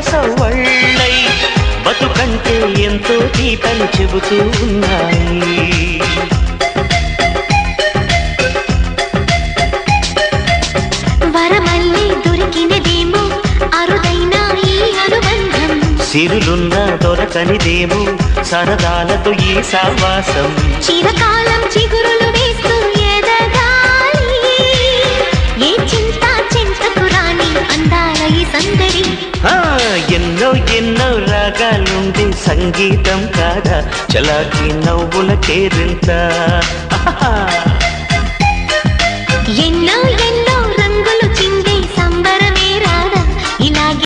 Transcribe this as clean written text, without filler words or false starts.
సవ్వళ్ళై బతుకంటే ఎంతో తీపని చెబుతూ ఉన్నాయి. వరమల్లి దొరికినదేమో అరుదైన ఈ అనుబంధం, సిరులున్నా దొరకనిదేమో సరదాలతో ఈ సావాసం. చిరకాలం చిగురులు వేస్తూ ఎదగాలి, ఏ చింత చింతకు రాని అందాల ఈ సందడి. ఎన్నో ఎన్నో రాగాలుండే సంగీతం కాదా చలాకి నవ్వుల కేరింత.